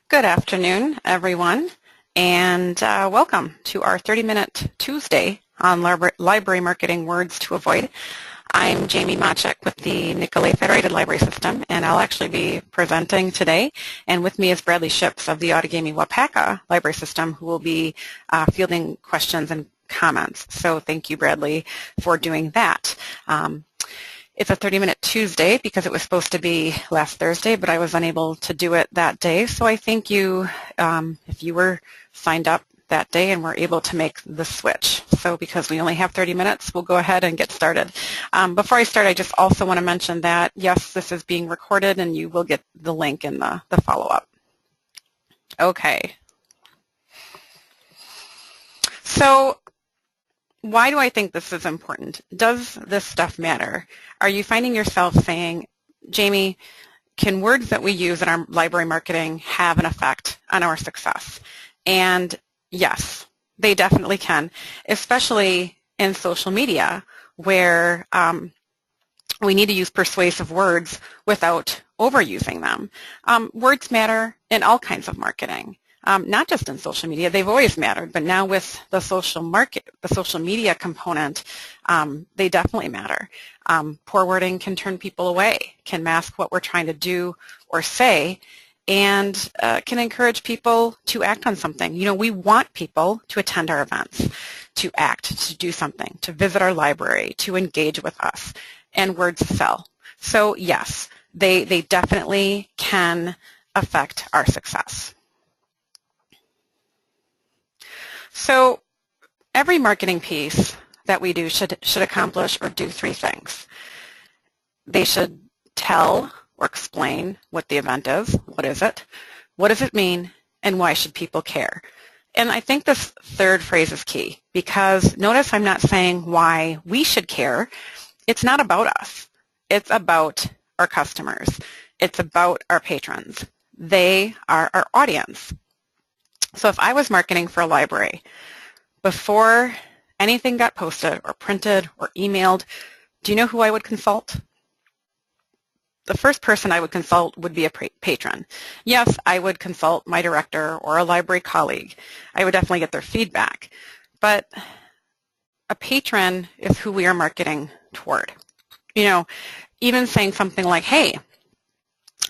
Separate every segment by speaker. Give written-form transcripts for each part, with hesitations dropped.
Speaker 1: Good afternoon, everyone, and welcome to our 30-minute Tuesday on library marketing words to avoid. I'm Jamie Matczak with the Nicolet Federated Library System, and I'll actually be presenting today. And with me is Bradley Ships of the Outagamie Wapaka Library System, who will be fielding questions and comments. So thank you, Bradley, for doing that. It's a 30-minute Tuesday because it was supposed to be last Thursday, but I was unable to do it that day. So I thank you if you were signed up that day and were able to make the switch. So because we only have 30 minutes, we'll go ahead and get started. Before I start, I just also want to mention that, yes, this is being recorded and you will get the link in the follow-up. Okay. So why do I think this is important? Does this stuff matter? Are you finding yourself saying, Jamie, can words that we use in our library marketing have an effect on our success? And yes, they definitely can, especially in social media where we need to use persuasive words without overusing them. Words matter in all kinds of marketing. Not just in social media, they've always mattered, but now with the social media component, they definitely matter. Poor wording can turn people away, can mask what we're trying to do or say, and can encourage people to act on something. You know, we want people to attend our events, to act, to do something, to visit our library, to engage with us, and words sell. So yes, they definitely can affect our success. So every marketing piece that we do should accomplish or do three things. They should tell or explain what the event is. What is it? What does it mean? And why should people care? And I think this third phrase is key because notice I'm not saying why we should care. It's not about us. It's about our customers. It's about our patrons. They are our audience. So if I was marketing for a library, before anything got posted or printed or emailed, do you know who I would consult? The first person I would consult would be a patron. Yes, I would consult my director or a library colleague. I would definitely get their feedback. But a patron is who we are marketing toward. You know, even saying something like, hey,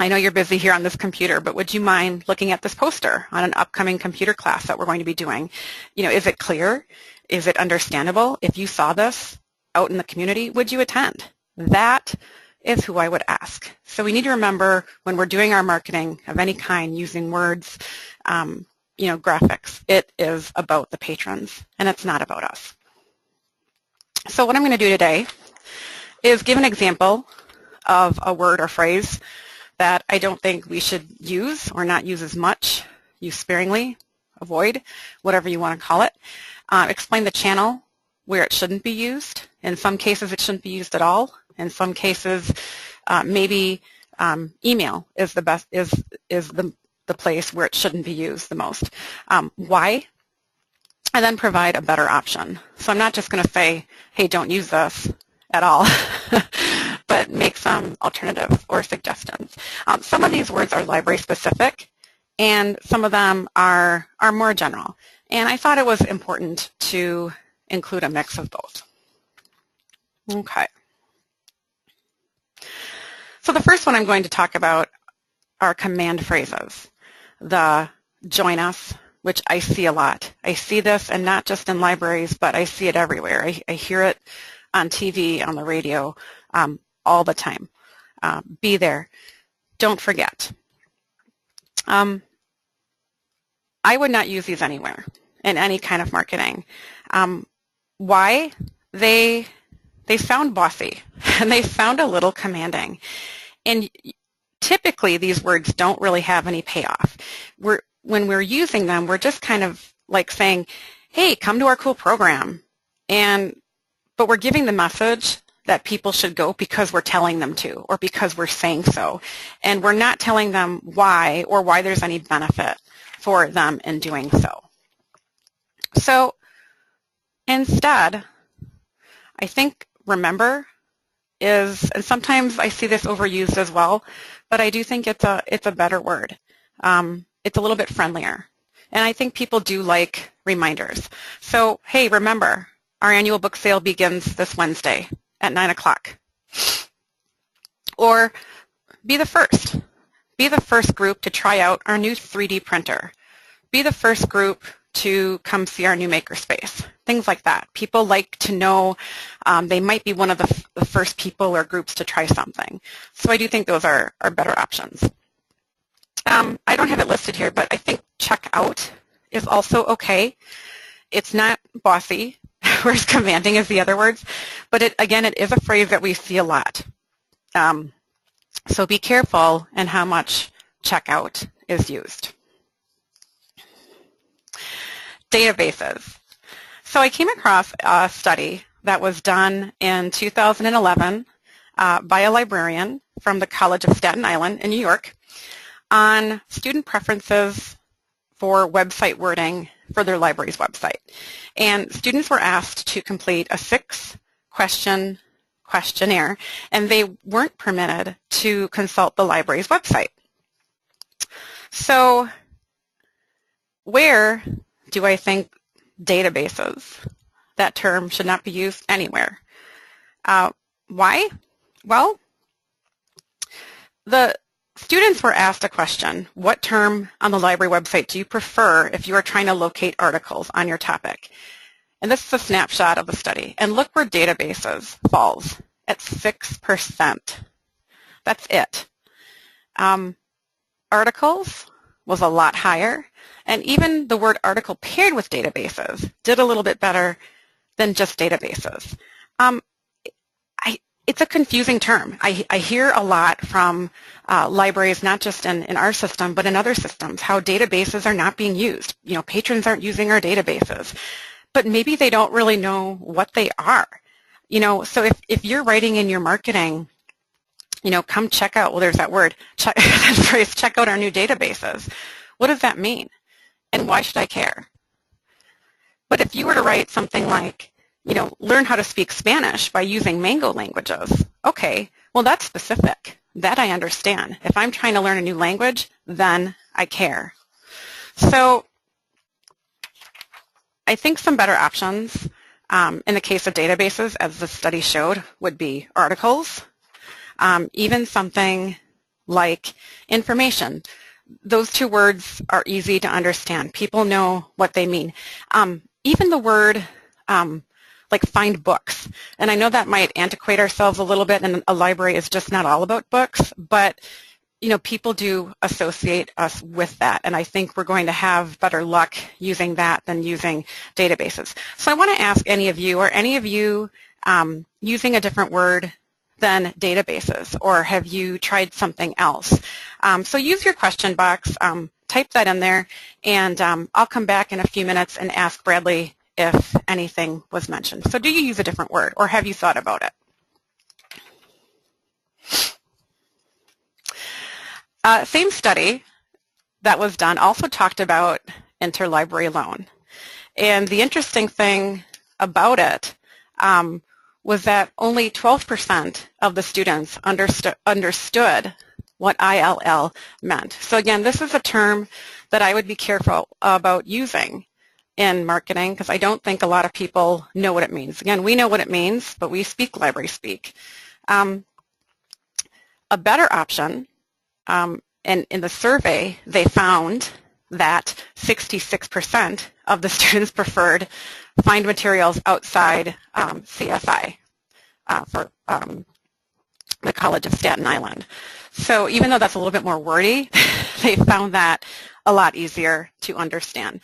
Speaker 1: I know you're busy here on this computer, but would you mind looking at this poster on an upcoming computer class that we're going to be doing? You know, is it clear? Is it understandable? If you saw this out in the community, would you attend? That is who I would ask. So we need to remember when we're doing our marketing of any kind using words, you know, graphics, it is about the patrons and it's not about us. So what I'm going to do today is give an example of a word or phrase that I don't think we should use or not use as much, use sparingly, avoid, whatever you want to call it. Explain the channel where it shouldn't be used. In some cases, it shouldn't be used at all. In some cases, maybe email is the best, is the place where it shouldn't be used the most. Why? And then provide a better option. So I'm not just going to say, hey, don't use this at all, but make some alternatives or suggestions. Some of these words are library specific, and some of them are more general. And I thought it was important to include a mix of both. Okay. So the first one I'm going to talk about are command phrases. The join us, which I see a lot. I see this, and not just in libraries, but I see it everywhere. I hear it on TV, on the radio, all the time. Be there. Don't forget. I would not use these anywhere in any kind of marketing. Why? They sound bossy and they sound a little commanding. And typically these words don't really have any payoff. When we're using them, we're just kind of like saying, hey, come to our cool program. But we're giving the message that people should go because we're telling them to or because we're saying so. And we're not telling them why or why there's any benefit for them in doing so. So instead, I think remember is, and sometimes I see this overused as well, but I do think it's a better word. it's a little bit friendlier. And I think people do like reminders. So, hey, remember, our annual book sale begins this Wednesday at 9 o'clock. Or be the first. Be the first group to try out our new 3D printer. Be the first group to come see our new makerspace. Things like that. People like to know they might be one of the first people or groups to try something. So I do think those are better options. I don't have it listed here, but I think check out is also okay. It's not bossy, whereas commanding is the other words. But again, it is a phrase that we see a lot. So be careful in how much checkout is used. Databases. So I came across a study that was done in 2011 by a librarian from the College of Staten Island in New York on student preferences for website wording for their library's website. And students were asked to complete a 6-question questionnaire, and they weren't permitted to consult the library's website. So where do I think databases, that term should not be used anywhere? Why? Well, the students were asked a question: what term on the library website do you prefer if you are trying to locate articles on your topic? And this is a snapshot of the study. And look where databases falls, at 6%. That's it. Articles was a lot higher. And even the word article paired with databases did a little bit better than just databases. It's a confusing term. I hear a lot from libraries, not just in our system, but in other systems, how databases are not being used. You know, patrons aren't using our databases. But maybe they don't really know what they are. You know, so if you're writing in your marketing, you know, come check out, well, there's that word, that phrase, check out our new databases. What does that mean? And why should I care? But if you were to write something like, you know, learn how to speak Spanish by using Mango languages, okay, well, that's specific. That I understand. If I'm trying to learn a new language, then I care. So I think some better options in the case of databases, as the study showed, would be articles, even something like information. Those two words are easy to understand. People know what they mean. Even the word like find books. And I know that might antiquate ourselves a little bit, and a library is just not all about books, but you know, people do associate us with that, and I think we're going to have better luck using that than using databases. So I want to ask any of you, are any of you using a different word than databases, or have you tried something else? So use your question box, type that in there, and I'll come back in a few minutes and ask Bradley if anything was mentioned. So do you use a different word, or have you thought about it? Same study that was done also talked about Interlibrary Loan. And the interesting thing about it was that only 12% of the students understood what ILL meant. So again, this is a term that I would be careful about using in marketing, because I don't think a lot of people know what it means. Again, we know what it means, but we speak library speak. A better option, and in the survey, they found that 66% of the students preferred find materials outside CSI for the College of Staten Island. So even though that's a little bit more wordy, they found that a lot easier to understand.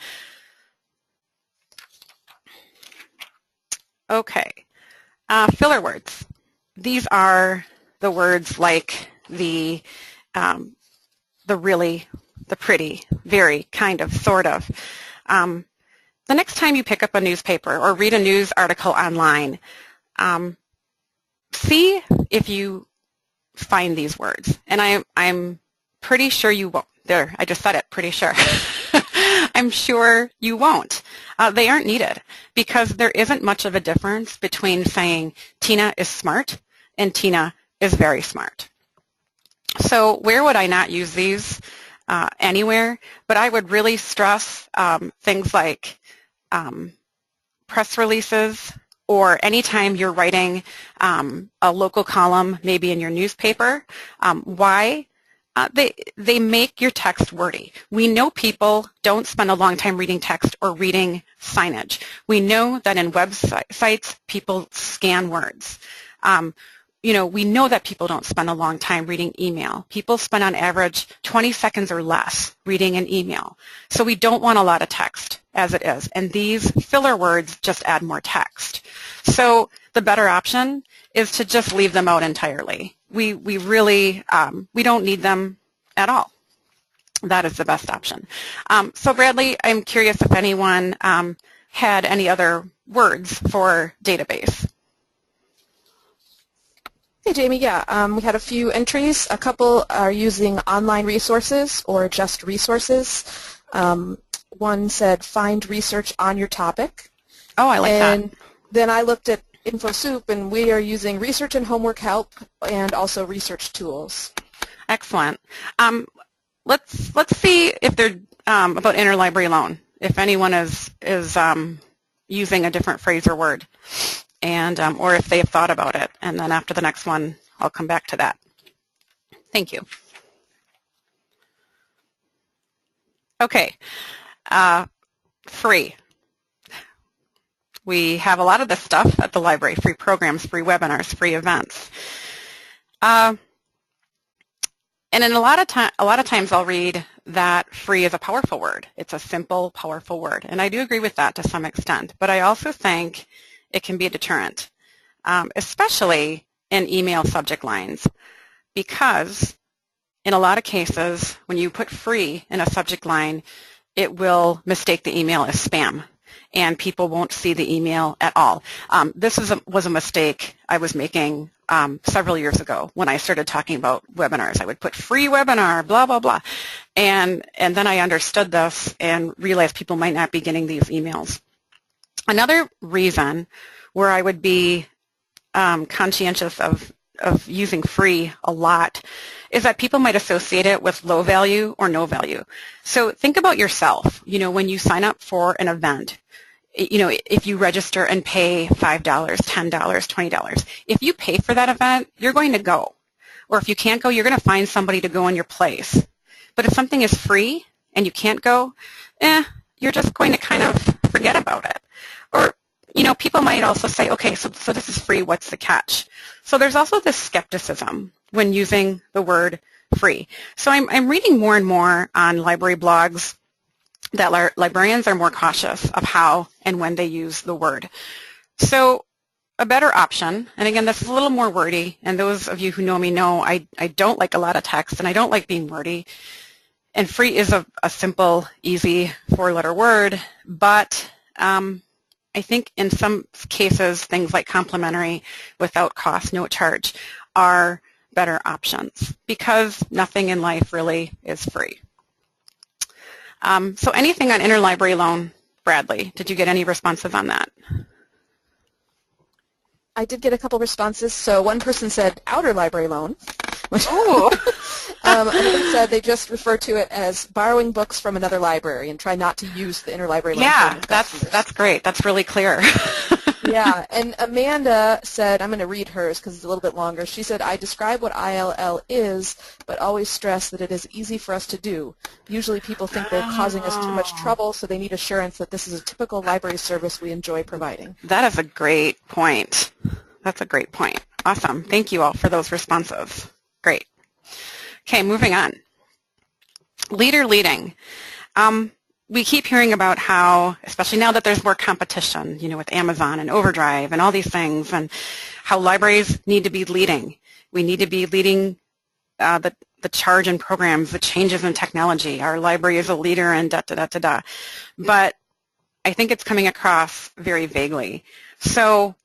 Speaker 1: Okay, filler words. These are the words like the really, the pretty, very, kind of, sort of. The next time you pick up a newspaper or read a news article online, see if you find these words. And I'm pretty sure you won't. There, I just said it, pretty sure. I'm sure you won't. They aren't needed because there isn't much of a difference between saying Tina is smart and Tina is very smart. So where would I not use these? anywhere, but I would really stress things like press releases, or anytime you're writing a local column, maybe in your newspaper. Why? They make your text wordy. We know people don't spend a long time reading text or reading signage. We know that in websites, people scan words. We know that people don't spend a long time reading email. People spend on average 20 seconds or less reading an email. So we don't want a lot of text as it is. And these filler words just add more text. So the better option is to just leave them out entirely. We really, we don't need them at all. That is the best option. So Bradley, I'm curious if anyone had any other words for database.
Speaker 2: Hey, Jamie. Yeah, we had a few entries. A couple are using online resources or just resources. One said, find research on your topic.
Speaker 1: Oh, I like that.
Speaker 2: And then I looked at InfoSoup, and we are using research and homework help and also research tools.
Speaker 1: Excellent. Let's see if they're about interlibrary loan, if anyone is using a different phrase or word, and or if they've thought about it. And then after the next one, I'll come back to that. Thank you. Okay, free. We have a lot of this stuff at the library: free programs, free webinars, free events. And in a lot of times I'll read that free is a powerful word. It's a simple, powerful word. And I do agree with that to some extent. But I also think it can be a deterrent, especially in email subject lines, because in a lot of cases, when you put free in a subject line, it will mistake the email as spam, and people won't see the email at all. This was a mistake I was making several years ago when I started talking about webinars. I would put free webinar, blah, blah, blah. And then I understood this and realized people might not be getting these emails. Another reason where I would be conscientious of using free a lot is that people might associate it with low value or no value. So think about yourself. When you sign up for an event, if you register and pay $5, $10, $20, if you pay for that event, you're going to go. Or if you can't go, you're going to find somebody to go in your place. But if something is free and you can't go, you're just going to kind of forget about it. Or, people might also say, okay, so this is free, what's the catch? So there's also this skepticism when using the word free. So I'm reading more and more on library blogs that librarians are more cautious of how and when they use the word. So a better option, and again, this is a little more wordy, and those of you who know me know I don't like a lot of text, and I don't like being wordy, and free is a simple, easy four-letter word, but I think in some cases, things like complimentary, without cost, no charge, are better options, because nothing in life really is free. So anything on interlibrary loan, Bradley, did you get any responses on that?
Speaker 2: I did get a couple responses. So one person said outer library loan.
Speaker 1: Oh.
Speaker 2: Another said they just refer to it as borrowing books from another library and try not to use the interlibrary loan.
Speaker 1: Yeah, that's great. That's really clear.
Speaker 2: Yeah, and Amanda said, I'm going to read hers because it's a little bit longer. She said, I describe what ILL is, but always stress that it is easy for us to do. Usually people think they're causing us too much trouble, so they need assurance that this is a typical library service we enjoy providing.
Speaker 1: That is a great point. That's a great point. Awesome. Thank you all for those responses. Great. Okay, moving on. Leader leading. We keep hearing about how, especially now that there's more competition, with Amazon and Overdrive and all these things, and how libraries need to be leading. We need to be leading the charge in programs, the changes in technology. Our library is a leader and da-da-da-da-da. But I think it's coming across very vaguely. So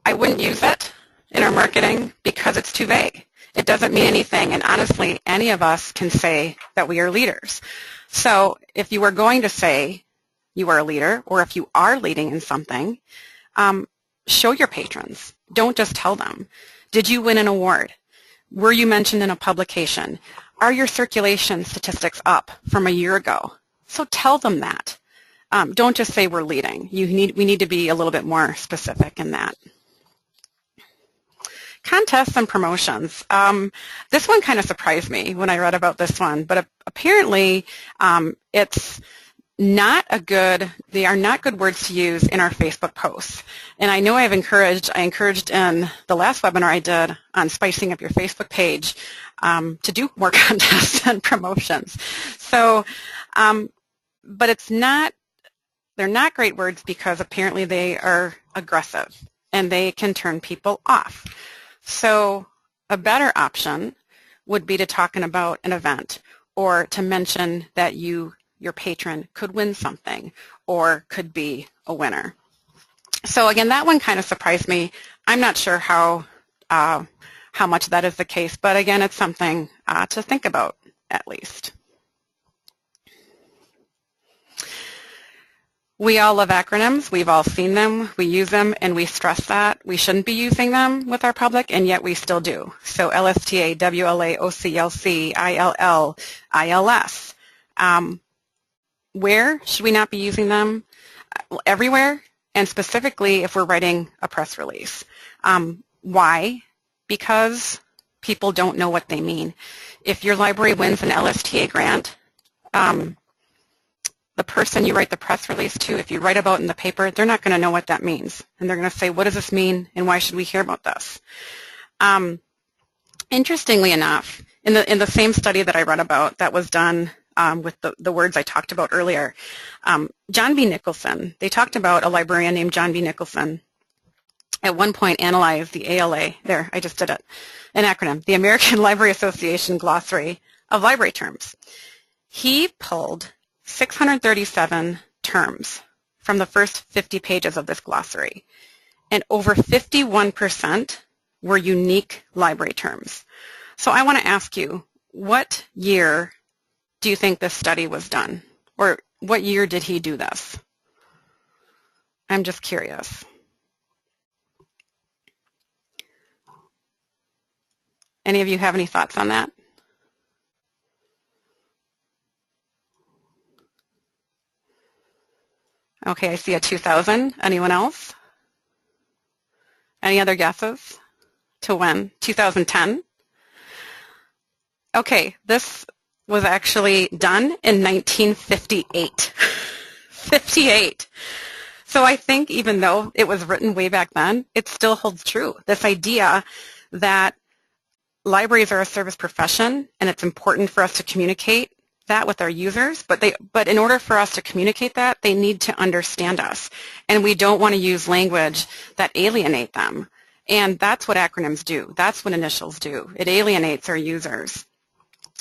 Speaker 1: I wouldn't use it in our marketing because it's too vague. It doesn't mean anything, and honestly, any of us can say that we are leaders. So if you are going to say you are a leader, or if you are leading in something, show your patrons. Don't just tell them. Did you win an award? Were you mentioned in a publication? are your circulation statistics up from a year ago? So tell them that. Don't just say we're leading. We need to be a little bit more specific in that. Contests and promotions. This one kind of surprised me when I read about this one, but apparently it's not they are not good words to use in our Facebook posts. And I know I encouraged in the last webinar I did on spicing up your Facebook page to do more contests and promotions. So, but they're not great words because apparently they are aggressive and they can turn people off. So a better option would be to talking about an event or to mention that your patron could win something or could be a winner. So again, that one kind of surprised me. I'm not sure how much that is the case, but again, it's something to think about at least. We all love acronyms. We've all seen them. We use them, and we stress that we shouldn't be using them with our public, and yet we still do. So LSTA, WLA, OCLC, ILL, ILS. Where should we not be using them? Everywhere, and specifically if we're writing a press release. Why? Because people don't know what they mean. If your library wins an LSTA grant, the person you write the press release to, if you write about it in the paper, they're not going to know what that means. And they're going to say, what does this mean and why should we hear about this? Interestingly enough, in the same study that I read about that was done with the words I talked about earlier, John B. Nicholson, they talked about a librarian named John B. Nicholson at one point analyzed the ALA, there, I just did it, an acronym, the American Library Association Glossary of Library Terms. He pulled 637 terms from the first 50 pages of this glossary, and over 51% were unique library terms. So I want to ask you, what year do you think this study was done? Or what year did he do this? I'm just curious. Any of you have any thoughts on that? Okay, I see a 2000. Anyone else? Any other guesses to when? 2010? Okay, this was actually done in 1958. 58. So I think even though it was written way back then, it still holds true. This idea that libraries are a service profession and it's important for us to communicate that with our users, but in order for us to communicate that, they need to understand us. And we don't want to use language that alienate them. And that's what acronyms do. That's what initials do. It alienates our users.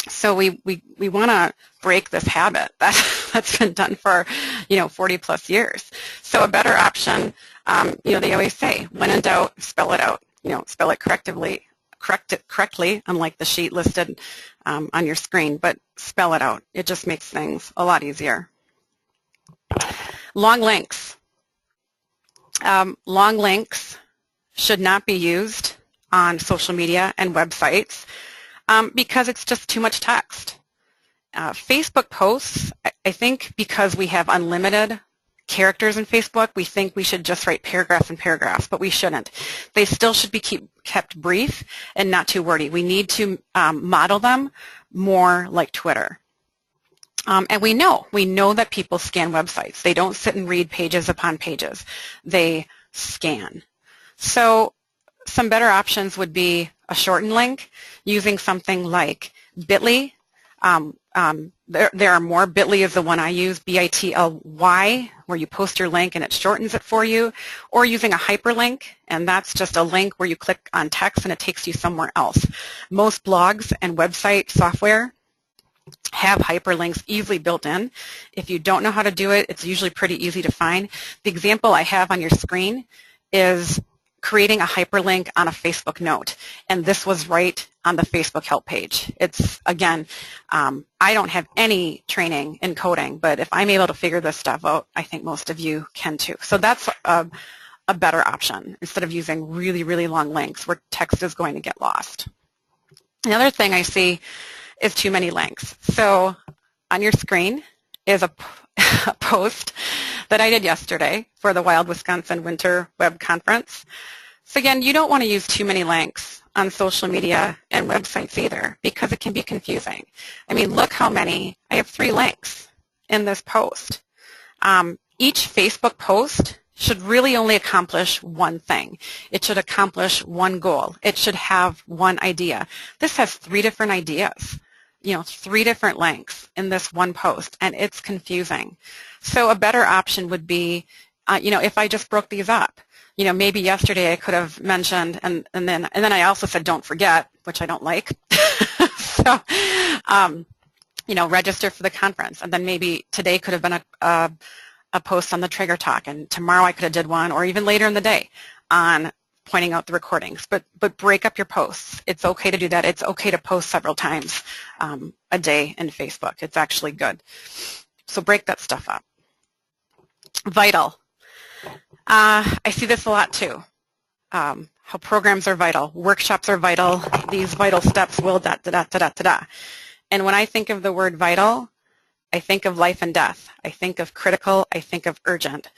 Speaker 1: So we want to break this habit that's been done for 40 plus years. So a better option, they always say, when in doubt, spell it out. Spell it correctly, unlike the sheet listed on your screen, but spell it out. It just makes things a lot easier. Long links. Long links should not be used on social media and websites because it's just too much text. Facebook posts, I think because we have unlimited characters in Facebook, we think we should just write paragraphs and paragraphs, but we shouldn't. They still should be kept brief and not too wordy. We need to model them more like Twitter. And we know that people scan websites. They don't sit and read pages upon pages. They scan. So some better options would be a shortened link using something like Bitly. There are more. Bitly is the one I use, BITLY, where you post your link and it shortens it for you, or using a hyperlink, and that's just a link where you click on text and it takes you somewhere else. Most blogs and website software have hyperlinks easily built in. If you don't know how to do it, it's usually pretty easy to find. The example I have on your screen is creating a hyperlink on a Facebook note, and this was right on the Facebook help page. It's, again, I don't have any training in coding, but if I'm able to figure this stuff out, I think most of you can too. So that's a better option instead of using really, really long links where text is going to get lost. The other thing I see is too many links. So on your screen is a post that I did yesterday for the Wild Wisconsin Winter Web Conference. So again, you don't want to use too many links on social media and websites either, because it can be confusing. I mean, look how many. I have 3 links in this post. Each Facebook post should really only accomplish one thing. It should accomplish one goal. It should have one idea. This has 3 different ideas, 3 different links in this one post, and it's confusing. So a better option would be, if I just broke these up. Maybe yesterday I could have mentioned, and then I also said don't forget, which I don't like. So, register for the conference, and then maybe today could have been a post on the Trigger Talk, and tomorrow I could have did one, or even later in the day on pointing out the recordings. But break up your posts. It's okay to do that. It's okay to post several times a day in Facebook. It's actually good. So break that stuff up. Vital. I see this a lot too. How programs are vital, workshops are vital, these vital steps will da-da-da-da-da-da. And when I think of the word vital, I think of life and death. I think of critical. I think of urgent.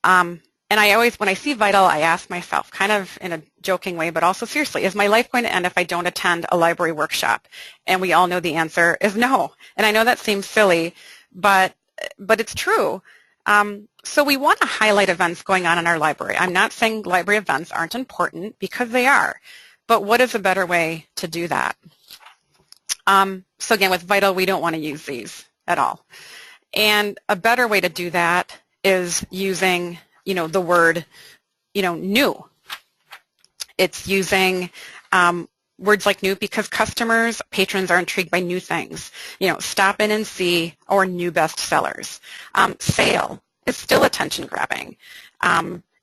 Speaker 1: And I always, when I see vital, I ask myself, kind of in a joking way, but also seriously, is my life going to end if I don't attend a library workshop? And we all know the answer is no. And I know that seems silly, but it's true. So we want to highlight events going on in our library. I'm not saying library events aren't important, because they are. But what is a better way to do that? So again, with vital, we don't want to use these at all. And a better way to do that is using, the word, new. It's using words like new because customers, patrons are intrigued by new things. Stop in and see, or new bestsellers. Sale is still attention grabbing.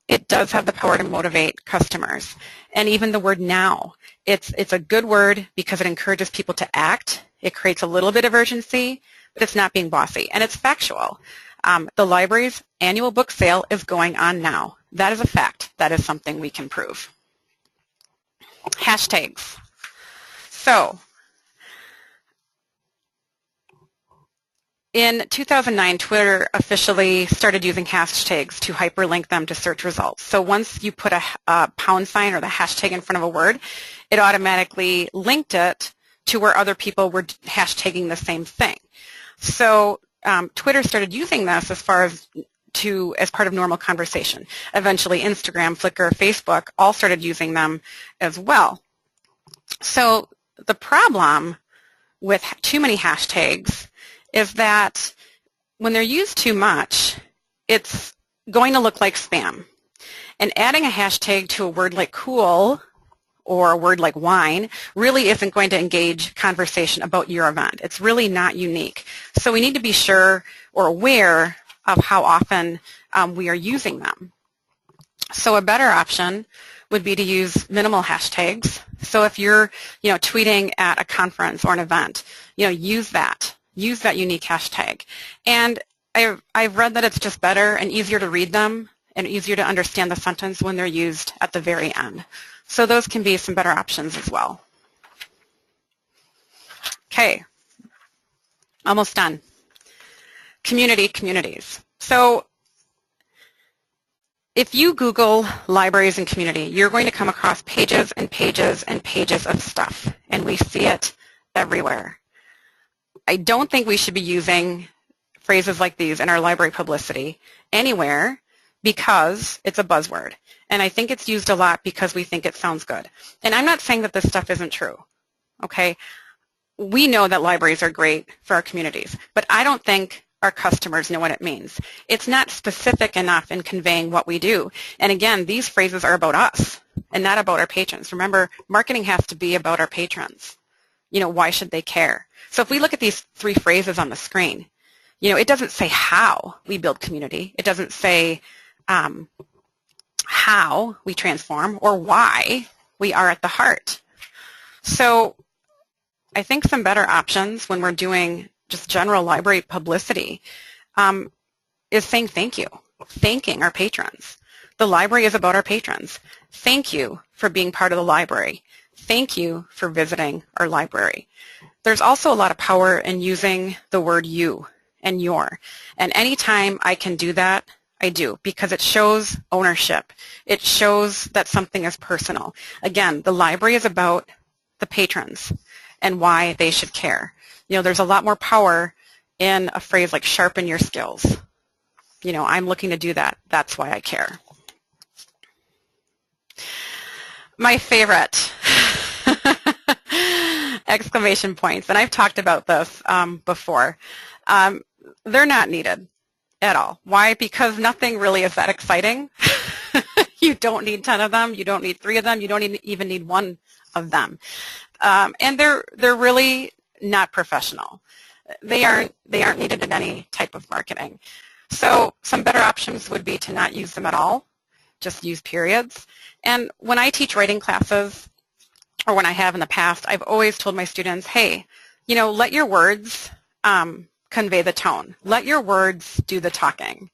Speaker 1: It does have the power to motivate customers. And even the word now, it's a good word because it encourages people to act. It creates a little bit of urgency, but it's not being bossy, and it's factual. The library's annual book sale is going on now. That is a fact. That is something we can prove. Hashtags. So, in 2009, Twitter officially started using hashtags to hyperlink them to search results. So once you put a pound sign or the hashtag in front of a word, it automatically linked it to where other people were hashtagging the same thing. So Twitter started using this as part of normal conversation. Eventually Instagram, Flickr, Facebook all started using them as well. So the problem with too many hashtags is that when they're used too much, it's going to look like spam. And adding a hashtag to a word like cool or a word like wine really isn't going to engage conversation about your event. It's really not unique. So we need to be sure or aware of how often we are using them. So a better option would be to use minimal hashtags. So if you're, tweeting at a conference or an event, use that unique hashtag. And I've read that it's just better and easier to read them and easier to understand the sentence when they're used at the very end. So those can be some better options as well. Okay, almost done. Communities. So if you Google libraries and community, you're going to come across pages and pages and pages of stuff, and we see it everywhere. I don't think we should be using phrases like these in our library publicity anywhere because it's a buzzword. And I think it's used a lot because we think it sounds good. And I'm not saying that this stuff isn't true, okay? We know that libraries are great for our communities, but I don't think our customers know what it means. It's not specific enough in conveying what we do. And again, these phrases are about us and not about our patrons. Remember, marketing has to be about our patrons. Why should they care? So if we look at these 3 phrases on the screen, it doesn't say how we build community. It doesn't say how we transform or why we are at the heart. So I think some better options when we're doing just general library publicity is saying thank you, thanking our patrons. The library is about our patrons. Thank you for being part of the library. Thank you for visiting our library. there's also a lot of power in using the word you and your. And anytime I can do that, I do, because it shows ownership. It shows that something is personal. Again, the library is about the patrons and why they should care. You know, there's a lot more power in a phrase like sharpen your skills. You know, I'm looking to do that. That's why I care. My favorite exclamation points, and I've talked about this before, they're not needed at all. Why? Because nothing really is that exciting. You don't need 10 of them. You don't need 3 of them. You don't even need 1 of them. And they're really not professional. They aren't needed in any type of marketing. So some better options would be to not use them at all. Just use periods. And when I teach writing classes, or when I have in the past, I've always told my students, hey, you know, let your words convey the tone. Let your words do the talking.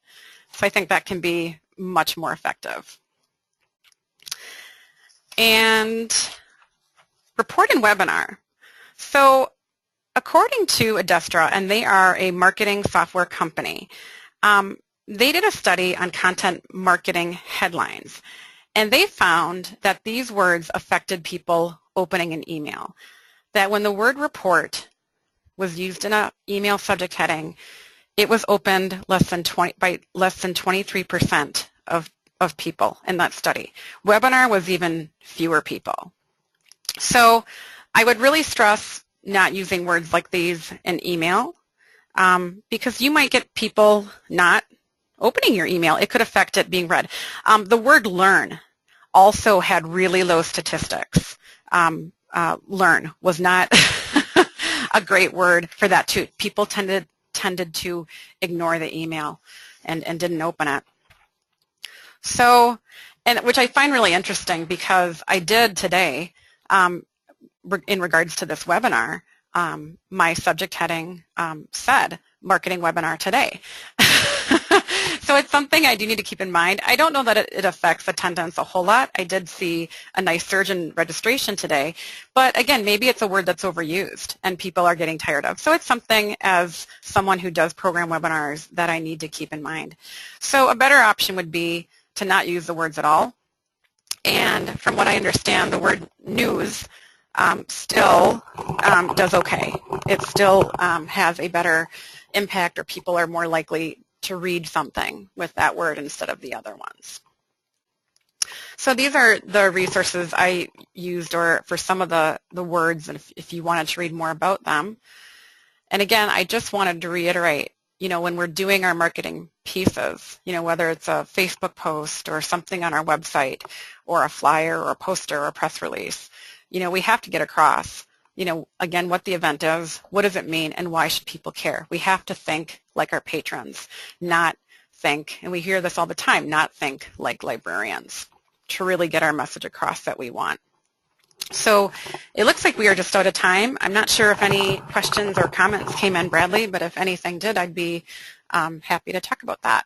Speaker 1: So I think that can be much more effective. And report and webinar. So according to Adestra, and they are a marketing software company, they did a study on content marketing headlines. And they found that these words affected people opening an email. That when the word report was used in an email subject heading, it was opened by less than 23% of people in that study. Webinar was even fewer people. So I would really stress not using words like these in email because you might get people not opening your email. It could affect it being read. The word learn also had really low statistics. Learn was not a great word for that too. People tended to ignore the email and didn't open it. So, and which I find really interesting because I did today, in regards to this webinar, my subject heading said marketing webinar today. So it's something I do need to keep in mind. I don't know that it affects attendance a whole lot. I did see a nice surge in registration today. But again, maybe it's a word that's overused and people are getting tired of. So it's something as someone who does program webinars that I need to keep in mind. So a better option would be to not use the words at all. And from what I understand, the word news still does okay. It still has a better impact, or people are more likely to read something with that word instead of the other ones. So these are the resources I used, or for some of the words, and if you wanted to read more about them. And again, I just wanted to reiterate, you know, when we're doing our marketing pieces, you know, whether it's a Facebook post or something on our website or a flyer or a poster or a press release, you know, we have to get across, you know, again, what the event is, what does it mean, and why should people care? We have to think like our patrons, not think, and we hear this all the time, not think like librarians, to really get our message across that we want. So it looks like we are just out of time. I'm not sure if any questions or comments came in, Bradley, but if anything did, I'd be happy to talk about that.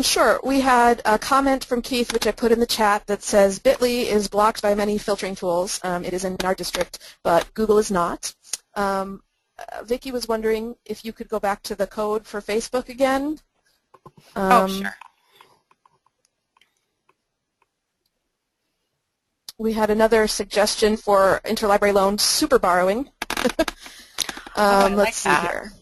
Speaker 2: Sure. We had a comment from Keith, which I put in the chat, that says Bitly is blocked by many filtering tools. It is in our district, but Google is not. Vicki was wondering if you could go back to the code for Facebook again.
Speaker 1: Oh, sure.
Speaker 2: We had another suggestion for interlibrary loan super borrowing. Let's see here.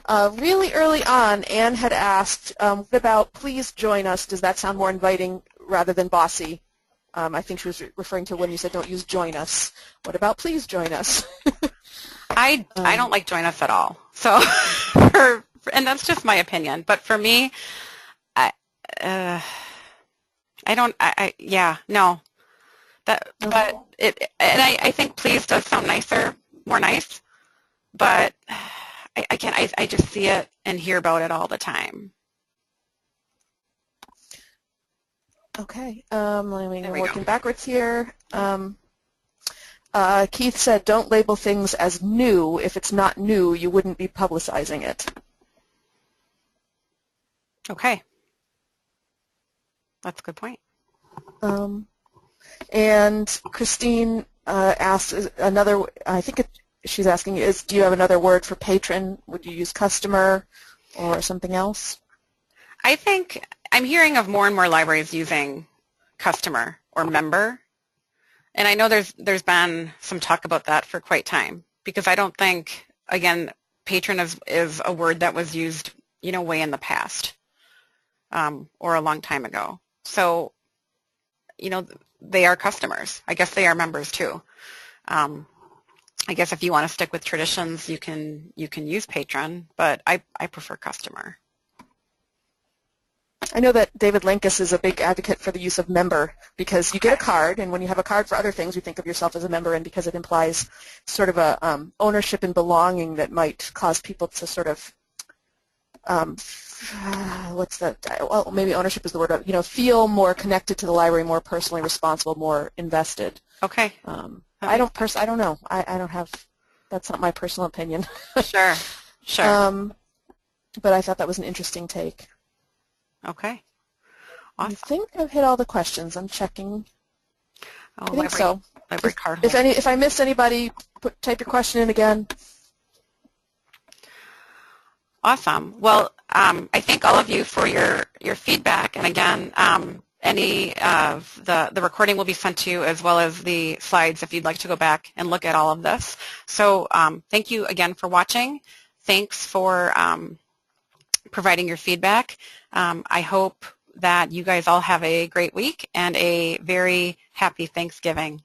Speaker 2: Really early on, Anne had asked, what about please join us? Does that sound more inviting rather than bossy? I think she was referring to when you said don't use join us. What about please join us?
Speaker 1: I don't like join us at all. So, and that's just my opinion. But for me, yeah, no. That, but it, and I think please does sound nicer, more nice. But I can't. I just see it and hear about it all the time.
Speaker 2: Okay. We're working backwards here. Keith said, don't label things as new. If it's not new, you wouldn't be publicizing it.
Speaker 1: Okay. That's a good point.
Speaker 2: And Christine asks another, she's asking is, do you have another word for patron? Would you use customer or something else?
Speaker 1: I think I'm hearing of more and more libraries using customer or member. And I know there's been some talk about that for quite time, because I don't think, again, patron is a word that was used, way in the past or a long time ago. So, they are customers. I guess they are members too. I guess if you want to stick with traditions, you can use patron, but I prefer customer.
Speaker 2: I know that David Lenkus is a big advocate for the use of member, because you get a card, and when you have a card for other things, you think of yourself as a member, and because it implies sort of a ownership and belonging that might cause people to sort of, what's that? Well, maybe ownership is the word. Feel more connected to the library, more personally responsible, more invested.
Speaker 1: Okay.
Speaker 2: I don't know. I don't have. That's not my personal opinion.
Speaker 1: Sure.
Speaker 2: But I thought that was an interesting take.
Speaker 1: Okay. Awesome.
Speaker 2: I think I've hit all the questions. I'm checking.
Speaker 1: Oh,
Speaker 2: I think so.
Speaker 1: Library card holder.
Speaker 2: If I missed anybody, type your question in again.
Speaker 1: Awesome. Well, I thank all of you for your feedback. And again, any of the recording will be sent to you, as well as the slides if you'd like to go back and look at all of this. So thank you again for watching. Thanks for providing your feedback. I hope that you guys all have a great week and a very happy Thanksgiving.